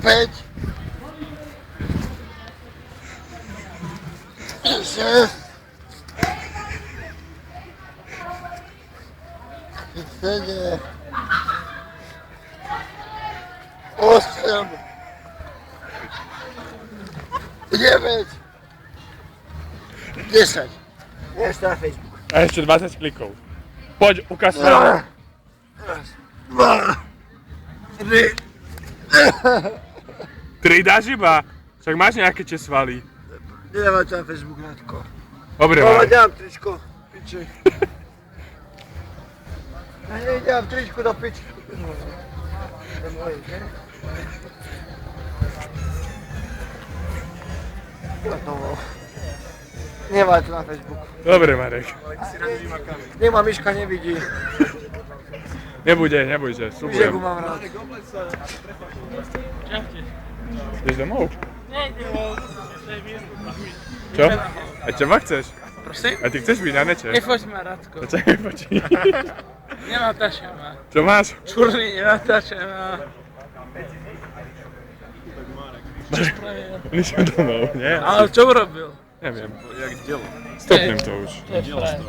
5, 6, 7, 8, 9, 10. Ešte na Facebook. A ešte 20 klikov. Poď, ukáž sa. 2, 3. 3 dáš iba. Však máš nejaké tie svaly. Nedávať na Facebook, Radko. Dobre, Ale Marek. dám tričko, piči. Ja nedám tričku do piči. To je moje, že? Gotovo. Nemá to na Facebook. Dobre, Marek. Nemá, Miška nevidí. Nebudeš, Víš, ako slubujem. mám rád. Ideš domov? Nejdem, Čo? A čo ma chceš? prosím? A ty chceš byť na nete? Nefoď ma, Radko. A čo nepočí? Nenatáčaj ma. Čo máš? Čurný, nenatáčaj ma. Čo spravil? Išiel domov, nie? Ale čo urobil? Neviem. Jak дело? Stopnem to už. To je frajer.